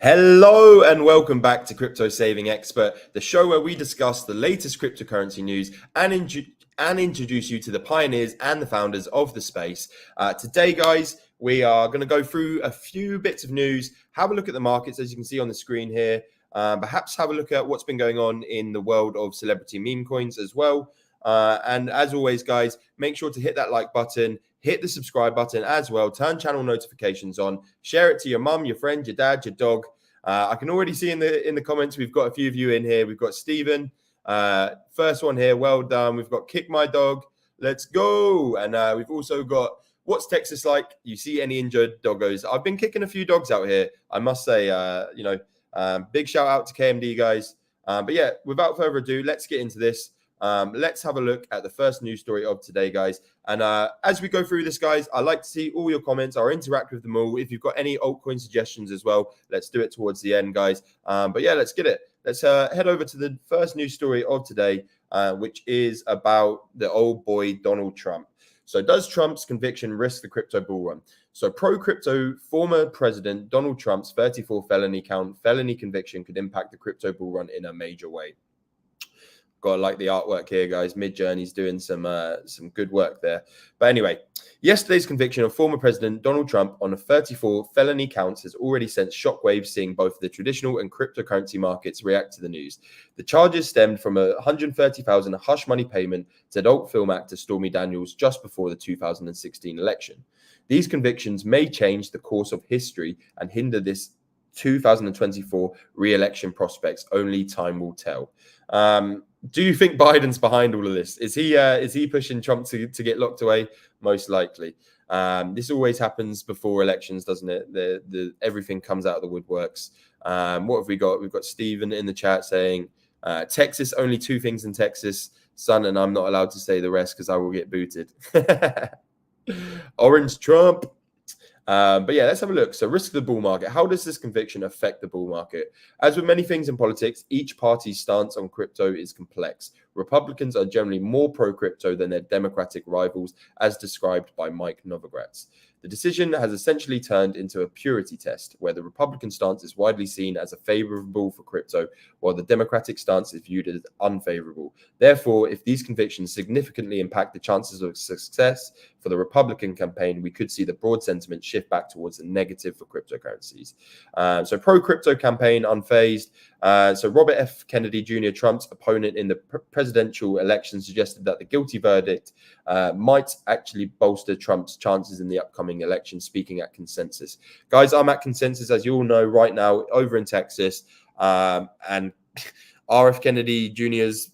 Hello and welcome back to Crypto Saving Expert, the show where we discuss the latest cryptocurrency news and introduce you to the pioneers and the founders of the space. Today, guys, we are going to go through a few bits of news, have a look at the markets, as you can see on the screen here, perhaps have a look at what's been going on in the world of celebrity meme coins as well. And as always, guys, make sure to hit that like button, hit the subscribe button as well, turn channel notifications on, share it to your mum, your friend, your dad, your dog. I can already see in the comments, we've got a few of you in here. We've got Stephen, first one here. Well done. We've got Kick My Dog. Let's go. And we've also got What's Texas Like? You see any injured doggos? I've been kicking a few dogs out here, I must say. Big shout out to KMD, guys. But yeah, without further ado, let's get into this. Let's have a look at the first news story of today, guys. And as we go through this, guys, I like to see all your comments. I'll interact with them all. If you've got any altcoin suggestions as well, let's do it towards the end, guys. But yeah, let's get it. Let's head over to the first news story of today, which is about the old boy Donald Trump. So does Trump's conviction risk the crypto bull run? So pro-crypto former President Donald Trump's 34 felony conviction could impact the crypto bull run in a major way. Got to like the artwork here, guys. Midjourney's doing some good work there. But anyway, yesterday's conviction of former President Donald Trump on 34 felony counts has already sent shockwaves, seeing both the traditional and cryptocurrency markets react to the news. The charges stemmed from a $130,000 hush money payment to adult film actor Stormy Daniels just before the 2016 election. These convictions may change the course of history and hinder this 2024 re-election prospects. Only time will tell. Do you think Biden's behind all of this? Is he pushing Trump to get locked away? Most likely. This always happens before elections, doesn't it? Everything comes out of the woodworks. What have we got? We've got Stephen in the chat saying, Texas, only two things in Texas, son, and I'm not allowed to say the rest because I will get booted. Orange Trump. But yeah, let's have a look. So risk of the bull market. How does this conviction affect the bull market? As with many things in politics, each party's stance on crypto is complex. Republicans are generally more pro-crypto than their Democratic rivals, as described by Mike Novogratz. The decision has essentially turned into a purity test, where the Republican stance is widely seen as a favorable for crypto, while the Democratic stance is viewed as unfavorable. Therefore, if these convictions significantly impact the chances of success for the Republican campaign, we could see the broad sentiment shift back towards the negative for cryptocurrencies. So pro-crypto campaign unfazed. So Robert F. Kennedy Jr., Trump's opponent in the presidential election, suggested that the guilty verdict might actually bolster Trump's chances in the upcoming election, speaking at Consensus. Guys, I'm at Consensus, as you all know, right now over in Texas. And RF Kennedy Jr.'s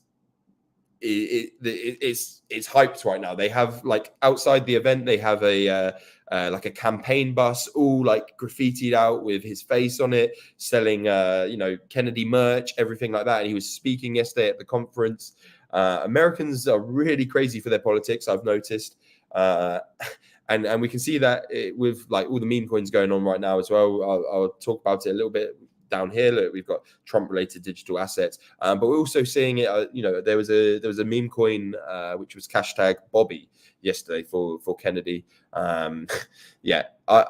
it's hyped right now. They have, like, outside the event, they have like a campaign bus all like graffitied out with his face on it, selling Kennedy merch, everything like that. And he was speaking yesterday at the conference. Americans are really crazy for their politics, I've noticed. And we can see that with like all the meme coins going on right now as well. I'll talk about it a little bit down here. Look, we've got Trump-related digital assets, but we're also seeing it. There was a meme coin which was hashtag Bobby yesterday for Kennedy. Yeah, I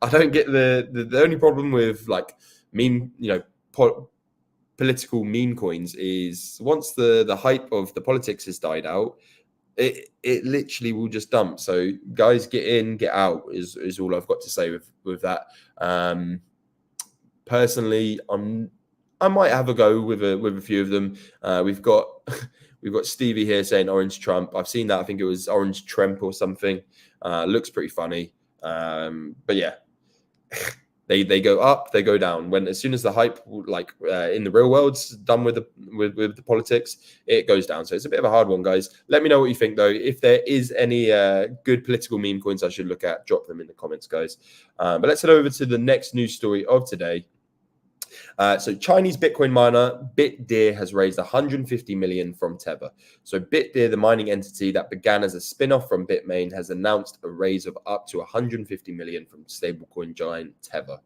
don't get the only problem with like meme, political meme coins is once the hype of the politics has died out, it literally will just dump. So guys, get in, get out is all I've got to say with that. Personally, I might have a go with a few of them. We've got Stevie here saying Orange Trump. I've seen that. I think it was Orange Trump or something. Looks pretty funny. But yeah, they go up, they go down. As soon as the hype, like in the real world's done with the politics, it goes down. So it's a bit of a hard one, guys. Let me know what you think, though. If there is any good political meme coins I should look at, drop them in the comments, guys. But let's head over to the next news story of today. So Chinese Bitcoin miner BitDeer has raised $150 million from Tether. So BitDeer, the mining entity that began as a spin-off from Bitmain, has announced a raise of up to $150 million from stablecoin giant Tether.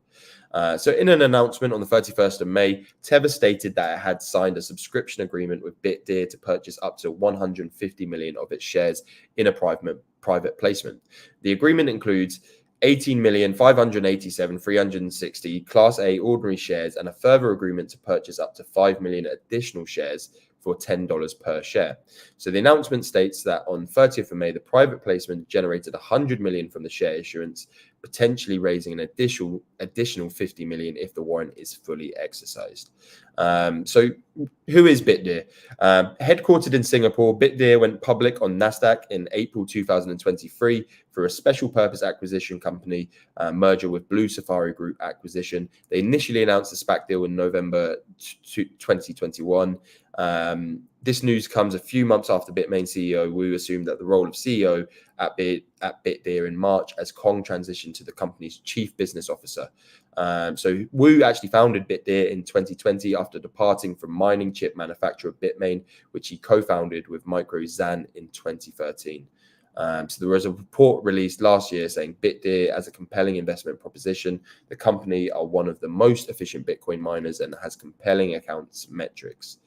So in an announcement on the 31st of May, Tether stated that it had signed a subscription agreement with BitDeer to purchase up to $150 million of its shares in a private placement. The agreement includes 18,587,360 Class A ordinary shares and a further agreement to purchase up to 5 million additional shares for $10 per share. So the announcement states that on 30th of May, the private placement generated 100 million from the share issuance, potentially raising an additional 50 million if the warrant is fully exercised. So who is Bitdeer? Headquartered in Singapore, Bitdeer went public on Nasdaq in April 2023 for a special purpose acquisition company merger with Blue Safari Group acquisition. They initially announced the SPAC deal in November 2021. This news comes a few months after Bitmain CEO Wu assumed that the role of CEO at Bitdeer in March as Kong transitioned to the company's chief business officer. So Wu actually founded Bitdeer in 2020 after departing from mining chip manufacturer Bitmain, which he co-founded with Micro Zan in 2013. So there was a report released last year saying Bitdeer as a compelling investment proposition. The company are one of the most efficient Bitcoin miners and has compelling accounts metrics.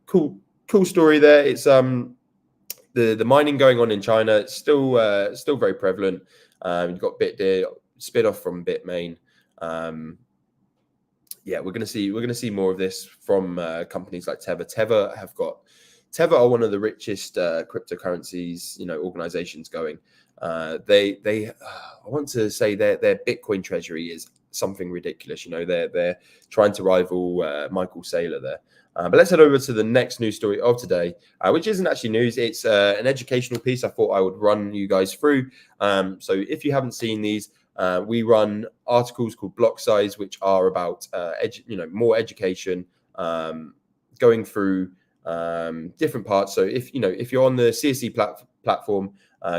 Cool story there. It's the mining going on in China. It's still very prevalent. You've got Bitdeer spin off from Bitmain. We're gonna see more of this from companies like Tether. Tether are one of the richest cryptocurrencies, organizations going. I want to say their Bitcoin treasury is something ridiculous. They're trying to rival Michael Saylor there. But let's head over to the next news story of today, which isn't actually news. It's an educational piece I thought I would run you guys through. So if you haven't seen these, we run articles called Block Size, which are about more education, going through different parts. So if you're on the CSE platform,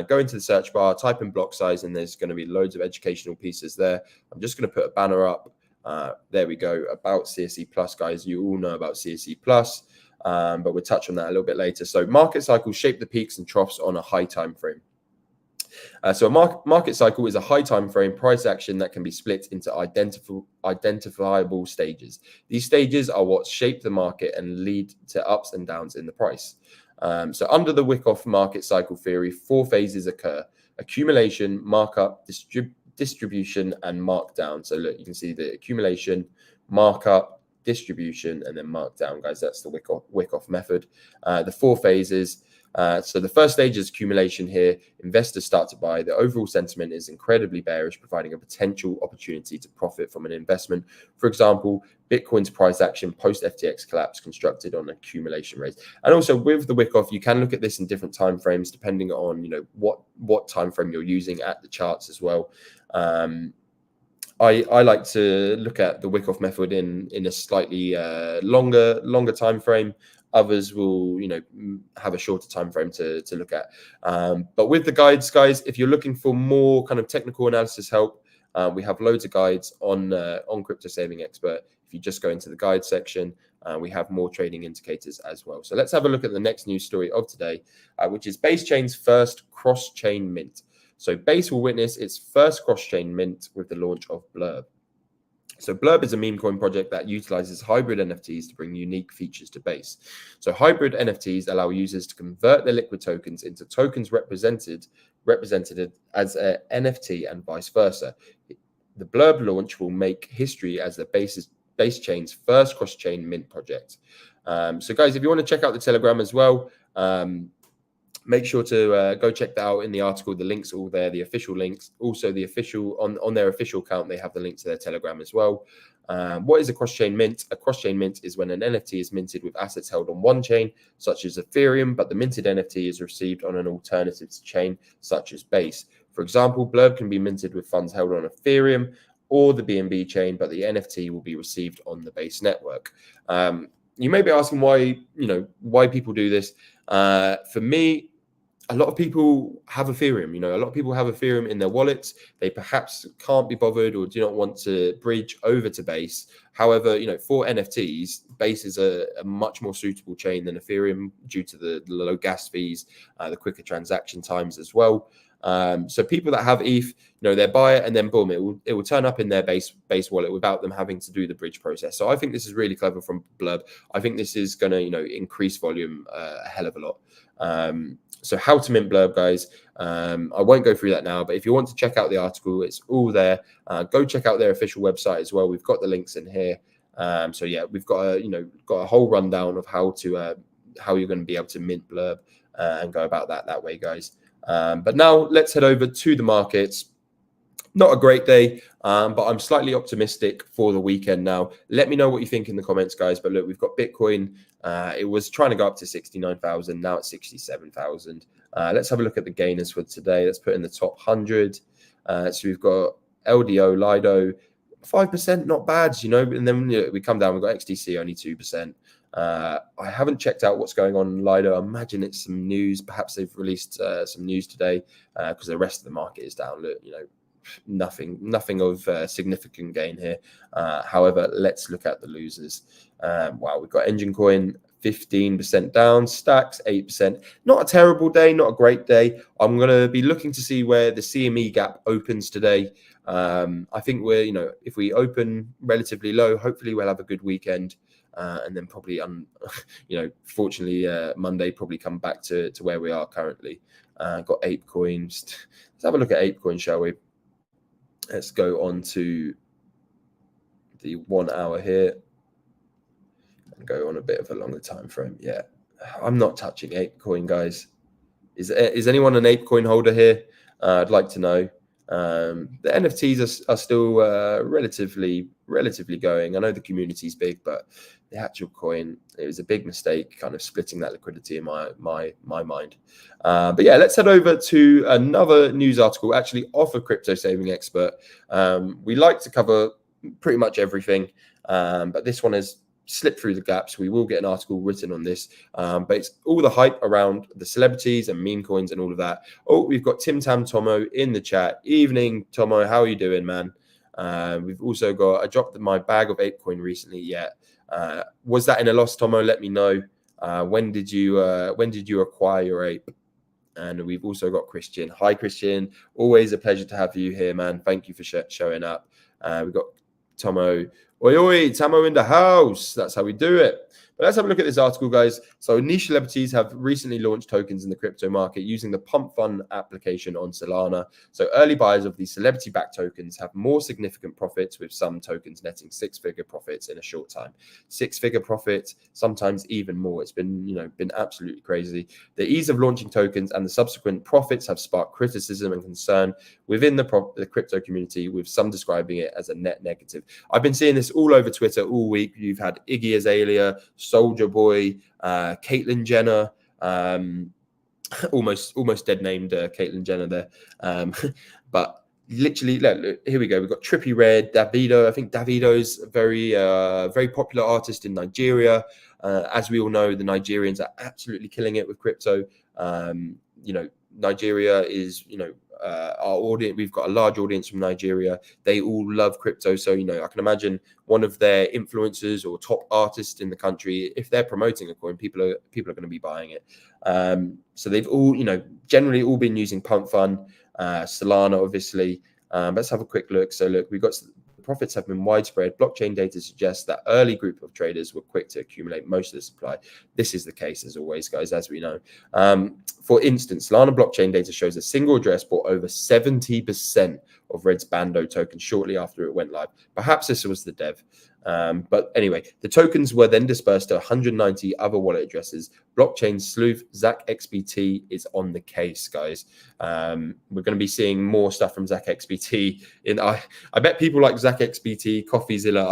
go into the search bar, type in Block Size, and there's going to be loads of educational pieces there. I'm just going to put a banner up. There we go, about CSE Plus, guys. You all know about CSE Plus, but we'll touch on that a little bit later. So market cycles shape the peaks and troughs on a high time frame. So a market cycle is a high time frame price action that can be split into identifiable stages. These stages are what shape the market and lead to ups and downs in the price. So under the Wyckoff market cycle theory, 4 phases occur: accumulation, markup, distribution, and markdown. So look, you can see the accumulation, markup, distribution, and then markdown, guys. That's the Wyckoff method. The 4 phases. So the first stage is accumulation here. Investors start to buy. The overall sentiment is incredibly bearish, providing a potential opportunity to profit from an investment. For example, Bitcoin's price action post FTX collapse constructed on accumulation rates. And also with the Wyckoff, you can look at this in different time frames depending on what time frame you're using at the charts as well. I like to look at the Wyckoff method in a slightly longer time frame. Others will, have a shorter time frame to look at. But with the guides, guys, if you're looking for more kind of technical analysis help, we have loads of guides on Crypto Saving Expert. If you just go into the guide section, we have more trading indicators as well. So let's have a look at the next news story of today, which is Base Chain's first cross-chain mint. So Base will witness its first cross-chain mint with the launch of Blurb. So Blurb is a meme coin project that utilizes hybrid NFTs to bring unique features to Base. So hybrid NFTs allow users to convert their liquid tokens into tokens represented as an NFT and vice versa. The Blurb launch will make history as the Base Chain's first cross-chain mint project. So guys, if you want to check out the Telegram as well, make sure to go check that out in the article. The links are all there, the official links. Also, the official on their official account, they have the link to their Telegram as well. What is a cross-chain mint? A cross-chain mint is when an NFT is minted with assets held on one chain, such as Ethereum, but the minted NFT is received on an alternative chain, such as Base. For example, Blurb can be minted with funds held on Ethereum or the BNB chain, but the NFT will be received on the Base network. You may be asking why people do this. For me, a lot of people have Ethereum. A lot of people have Ethereum in their wallets. They perhaps can't be bothered or do not want to bridge over to Base. However, for NFTs, Base is a much more suitable chain than Ethereum due to the low gas fees, the quicker transaction times as well. So people that have ETH, they buy it and then boom, it will turn up in their base wallet without them having to do the bridge process. So I think this is really clever from Blurb. I think this is going to increase volume a hell of a lot. So how to mint Blurb, guys. I won't go through that now, but if you want to check out the article, it's all there. Go check out their official website as well. We've got the links in here. So yeah, we've got a whole rundown of how you're going to be able to mint Blurb and go about that way, guys. But now let's head over to the markets. Not a great day, but I'm slightly optimistic for the weekend now. Let me know what you think in the comments, guys. But look, we've got Bitcoin. It was trying to go up to 69,000. Now it's 67,000. Let's have a look at the gainers for today. Let's put in the top 100. So we've got LDO, Lido, 5%, not bad, And then we come down, we've got XDC, only 2%. I haven't checked out what's going on in Lido. I imagine it's some news. Perhaps they've released some news today because the rest of the market is down. Look, nothing of significant gain here. However, let's look at the losers. Wow, we've got Engine Coin 15% down, Stacks 8%. Not a terrible day, not a great day. I'm going to be looking to see where the CME gap opens today. I think if we open relatively low, hopefully we'll have a good weekend. And then probably, fortunately, Monday probably come back to where we are currently. Got Ape Coins. Let's have a look at Ape Coin, shall we? Let's go on to the 1 hour here and go on a bit of a longer time frame. Yeah, I'm not touching Ape Coin, guys. Is anyone an Ape Coin holder here? I'd like to know. The NFTs are still relatively going. I know the community's big, but the actual coin, it was a big mistake kind of splitting that liquidity in my mind. But yeah, let's head over to another news article actually off of Crypto Saving Expert. We like to cover pretty much everything, but this one has slipped through the gaps. We will get an article written on this, but it's all the hype around the celebrities and meme coins and all of that. Oh, we've got Tim Tam Tomo in the chat. Evening, Tomo. How are you doing, man? We've also got, I dropped my bag of ApeCoin recently. Yeah. Was that in a loss, Tomo? Let me know. When did you acquire your ape? And we've also got Christian. Hi, Christian. Always a pleasure to have you here, man. Thank you for showing up. We've got Tomo. Oi, oi, Tamo in the house. That's how we do it. But let's have a look at this article, guys. So niche celebrities have recently launched tokens in the crypto market using the Pump Fund application on Solana. So early buyers of these celebrity-backed tokens have more significant profits, with some tokens netting six-figure profits in a short time. Six-figure profits, sometimes even more. It's been absolutely crazy. The ease of launching tokens and the subsequent profits have sparked criticism and concern within the crypto community, with some describing it as a net negative. I've been seeing this all over Twitter all week. You've had Iggy Azalea, Soldier Boy, Caitlyn Jenner, almost dead named Caitlyn Jenner there. But literally, look, here we go. We've got Trippie Redd, Davido. I think Davido's a very popular artist in Nigeria. As we all know, the Nigerians are absolutely killing it with crypto. Nigeria is, our audience, we've got a large audience from Nigeria. They all love crypto. So, I can imagine one of their influencers or top artists in the country, if they're promoting a coin, people are going to be buying it. So they've all, generally all been using Pump Fund, Solana, obviously. Let's have a quick look. So look, we've got profits have been widespread. Blockchain data suggests that early group of traders were quick to accumulate most of the supply. This is the case as always, guys, as we know. For instance, Solana blockchain data shows a single address bought over 70% of Red's Bando token shortly after it went live. Perhaps this was the dev. But anyway, the tokens were then dispersed to 190 other wallet addresses. Blockchain sleuth Zach XBT is on the case, guys. We're going to be seeing more stuff from Zach XBT. I bet people like Zach XBT, CoffeeZilla.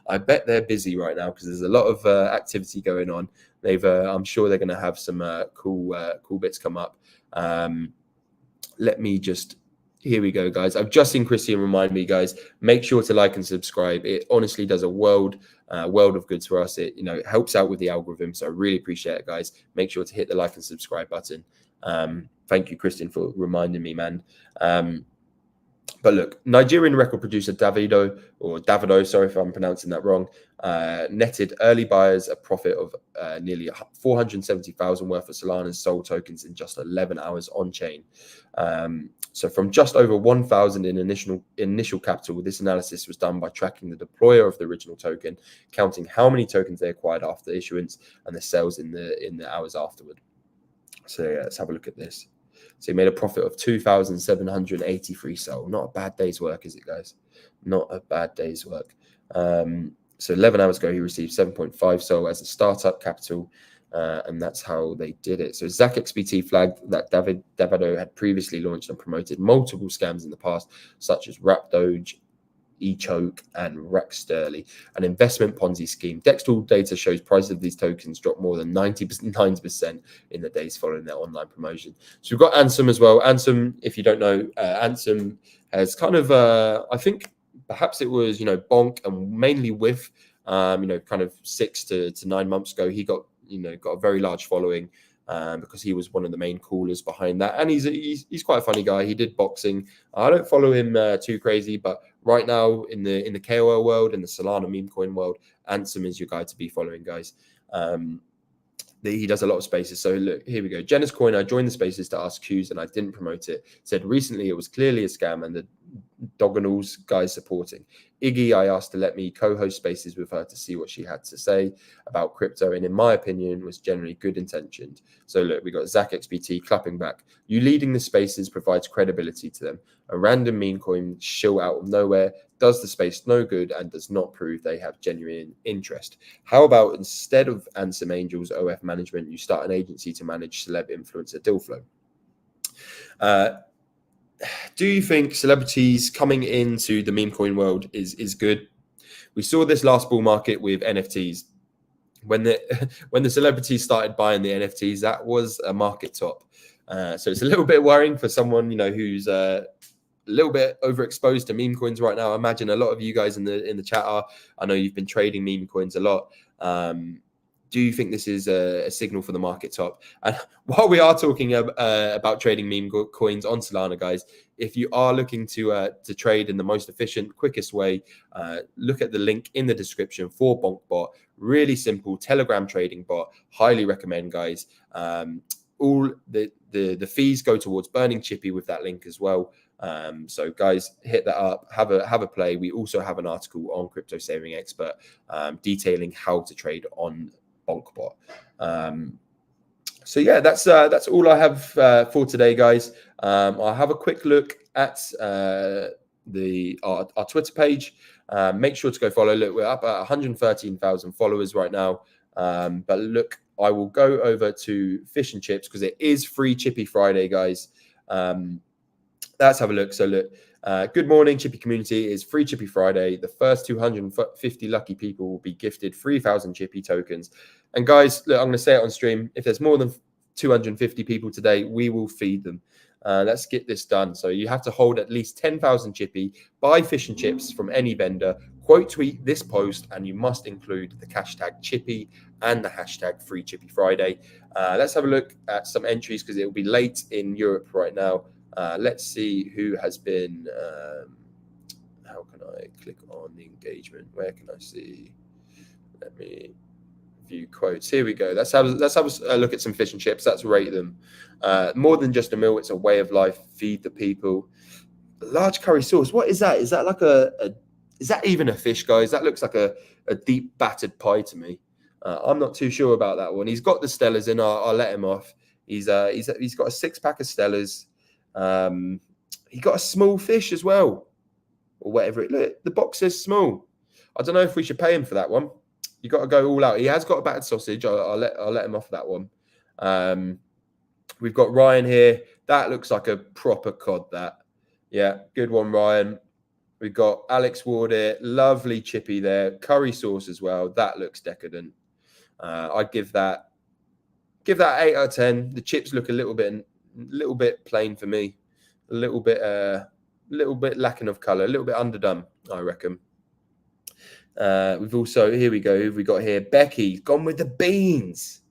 I bet they're busy right now because there's a lot of activity going on. I'm sure they're going to have some cool bits come up. Let me just. Here we go, guys. I've just seen Christian remind me, guys, make sure to like and subscribe. It honestly does a world of good for us. It helps out with the algorithm. So I really appreciate it, guys. Make sure to hit the like and subscribe button. Thank you, Christian, for reminding me, man. But look, Nigerian record producer Davido, sorry if I'm pronouncing that wrong, netted early buyers a profit of nearly 470,000 worth of Solana's sold tokens in just 11 hours on chain. So from just over 1,000 in initial capital, this analysis was done by tracking the deployer of the original token, counting how many tokens they acquired after issuance and the sales in the hours afterward. So yeah, let's have a look at this. So he made a profit of 2,783 sold. Not a bad day's work, is it, guys? Not a bad day's work. So 11 hours ago, he received 7.5 sold as a startup capital, and that's how they did it. So ZachXBT flagged that Davido had previously launched and promoted multiple scams in the past, such as Rap Doge, eChoke, and Racksterly, an investment Ponzi scheme. Dextool data shows prices of these tokens dropped more than 90% in the days following their online promotion. So we've got Ansem as well. Ansem, if you don't know, Ansem has kind of, I think perhaps it was, bonk and mainly with, kind of 6 to 9 months ago, he got a very large following. Because he was one of the main callers behind that, and he's quite a funny guy. He did boxing. I don't follow him too crazy, but right now in the KOL world, in the Solana meme coin world, Ansem is your guy to be following, guys. He does a lot of spaces. So look, here we go. Jenna's Coin, I joined the spaces to ask Qs and I didn't promote it. Said recently it was clearly a scam and the Dogonals guys supporting. Iggy, I asked to let me co-host spaces with her to see what she had to say about crypto, and in my opinion was generally good intentioned. So look, we got ZachXBT clapping back. You leading the spaces provides credibility to them. A random meme coin shill out of nowhere does the space no good and does not prove they have genuine interest. How about instead of Ansem Angels OF management, you start an agency to manage celeb influencer deal flow? Do you think celebrities coming into the meme coin world is good? We saw this last bull market with NFTs. When the celebrities started buying the NFTs, that was a market top. So it's a little bit worrying for someone who's a little bit overexposed to meme coins right now. I imagine a lot of you guys in the chat are. I know you've been trading meme coins a lot. Do you think this is a signal for the market top? And while we are talking about trading meme coins on Solana, guys, if you are looking to trade in the most efficient, quickest way, look at the link in the description for BonkBot. Really simple Telegram trading bot. Highly recommend, guys. All the fees go towards burning Chippy with that link as well. So guys, hit that up, have a play. We also have an article on Crypto Saving Expert detailing how to trade on BonkBot. So yeah, that's all I have for today, guys. I'll have a quick look at our Twitter page. Make sure to go follow. Look, we're up at 113,000 followers right now. But look, I will go over to Fish and Chips because it is Free Chippy Friday, guys. Let's have a look. So look, good morning, Chippy community. It's Free Chippy Friday. The first 250 lucky people will be gifted 3,000 Chippy tokens. And guys, look, I'm going to say it on stream. If there's more than 250 people today, we will feed them. Let's get this done. So you have to hold at least 10,000 Chippy, buy Fish and Chips from any vendor, quote tweet this post, and you must include the hashtag Chippy and the hashtag Free Chippy Friday. Let's have a look at some entries because it will be late in Europe right now. Let's see who has been. How can I click on the engagement? Where can I see? Let me view quotes. Here we go. Let's have a look at some Fish and Chips. Let's rate them. More than just a meal, it's a way of life. Feed the people. Large curry sauce. What is that? Is that like is that even a fish, guys? That looks like a deep battered pie to me. I'm not too sure about that one. He's got the Stellas in. I'll let him off. He's got a 6-pack of Stellas. He got a small fish as well, or whatever it. Look, the box says small. I don't know if we should pay him for that one. You got to go all out. He has got a battered sausage. I'll let him off that one. We've got Ryan here. That looks like a proper cod. That, yeah, good one, Ryan. We've got Alex Ward here. Lovely Chippy there. Curry sauce as well. That looks decadent. I'd give that 8 out of 10. The chips look a little bit plain for me. A little bit lacking of color. A little bit underdone, I reckon. We've also, here we go. Who have we got here? Becky, gone with the beans.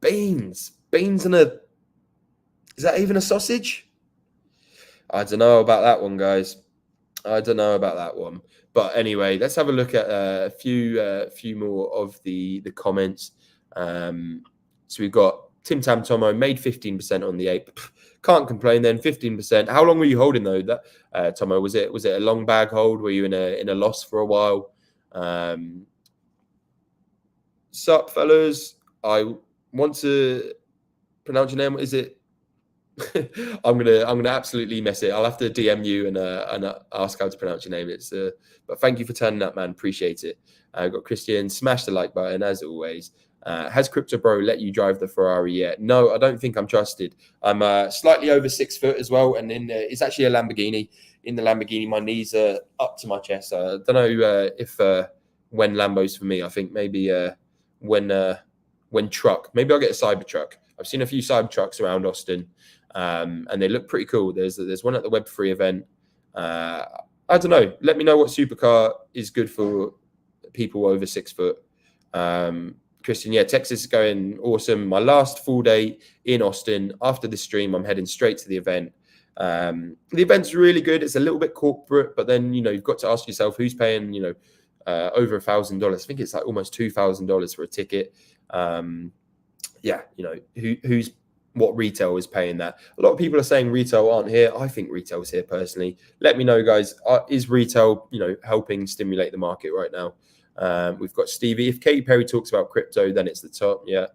Beans and is that even a sausage? I don't know about that one, guys. I don't know about that one. But anyway, let's have a look at a few more of the comments. So we've got Tim Tam Tomo made 15% on the 8. Can't complain then. 15%. How long were you holding though? That Tomo, was it a long bag hold? Were you in a loss for a while? Sup, fellas? I want to pronounce your name. Is it? I'm gonna absolutely mess it. I'll have to DM you and ask how to pronounce your name. But thank you for turning up, man. Appreciate it. I've got Christian. Smash the like button as always. Has Crypto Bro let you drive the Ferrari yet? No, I don't think I'm trusted. I'm slightly over 6 foot as well, and it's actually a Lamborghini. In the Lamborghini, my knees are up to my chest. I don't know if when Lambos for me. I think maybe when truck. Maybe I'll get a Cybertruck. I've seen a few Cybertrucks around Austin. And they look pretty cool. There's one at the Web3 event. I don't know. Let me know what supercar is good for people over 6 foot. Christian, yeah, Texas is going awesome. My last full day in Austin. After this stream, I'm heading straight to the event. The event's really good. It's a little bit corporate, but then you've got to ask yourself who's paying over $1,000. I think it's like almost $2,000 for a ticket. Who's what retail is paying that. A lot of people are saying retail aren't here. I think retail is here personally. Let me know, guys. Is retail, helping stimulate the market right now? We've got Stevie. If Katy Perry talks about crypto, then it's the top. Yeah.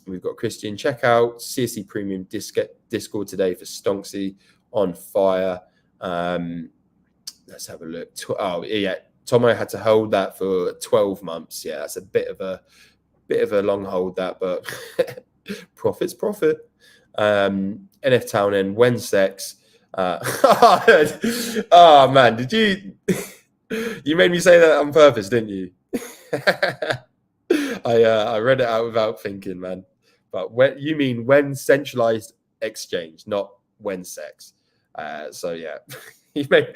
We've got Christian. Check out CSC Premium Discord today for Stonksy on fire. Let's have a look. Tomo had to hold that for 12 months. Yeah, that's a bit of a long hold, that, but profit's profit. NF Townend, Wensex. Oh man, did you? You made me say that on purpose, didn't you? I read it out without thinking, man. But when centralized exchange, not Wensex. So yeah, you made.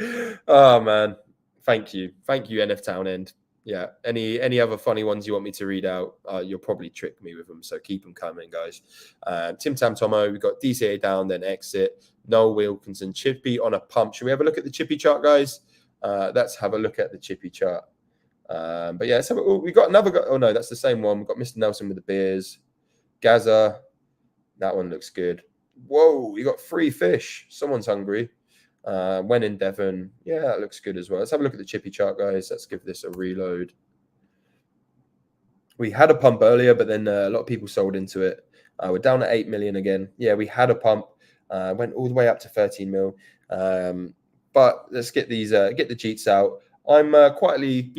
Oh man, thank you, NF Townend. Yeah. Any other funny ones you want me to read out? You'll probably trick me with them, so keep them coming, guys. Tim Tam Tomo, we've got DCA down, then exit. Noel Wilkinson, Chippy on a pump. Should we have a look at the Chippy chart, guys? Let's have a look at the Chippy chart. But yeah, we got another guy. Oh no, that's the same one. We've got Mr. Nelson with the beers. Gaza, that one looks good. Whoa, we got 3 fish. Someone's hungry. When in Devon, yeah, that looks good as well. Let's have a look at the Chippy chart, guys. Let's give this a reload. We had a pump earlier, but then a lot of people sold into it. We're down at 8 million again. Yeah, we had a pump. Went all the way up to 13 mil. But let's get the cheats out. I'm quietly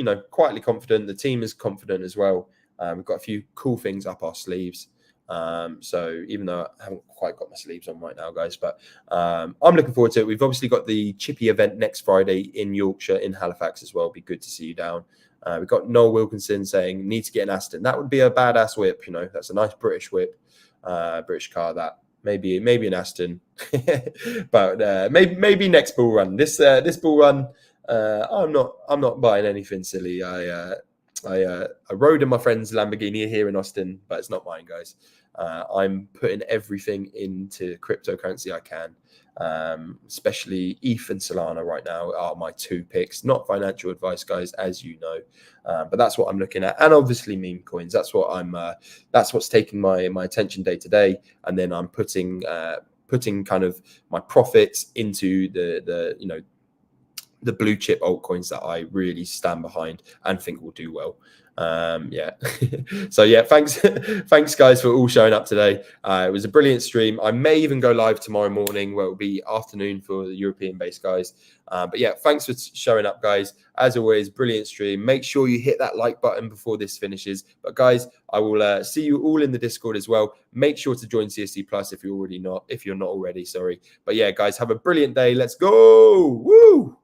confident. The team is confident as well. We've got a few cool things up our sleeves. So even though I haven't quite got my sleeves on right now, guys, but I'm looking forward to it. We've obviously got the Chippy event next Friday in Yorkshire, in Halifax as well. It'd be good to see you down. We've got Noel Wilkinson saying need to get an Aston. That would be a badass whip. That's a nice British whip, British car. That maybe an Aston, but maybe next bull run. This bull run, I'm not buying anything silly. I rode in my friend's Lamborghini here in Austin, but it's not mine, guys. I'm putting everything into cryptocurrency I can, especially ETH and Solana right now are my 2 picks. Not financial advice, guys, as you know, but that's what I'm looking at, and obviously meme coins. That's what's taking my attention day to day, and then I'm putting kind of my profits into the blue chip altcoins that I really stand behind and think will do well. So yeah, thanks guys for all showing up today. It was a brilliant stream. I may even go live tomorrow morning, where it'll be afternoon for the European based guys. But yeah, thanks for showing up, guys. As always, brilliant stream. Make sure you hit that like button before this finishes. But guys, I will see you all in the Discord as well. Make sure to join CSC Plus if you're not already, sorry. But yeah, guys, have a brilliant day. Let's go. Woo!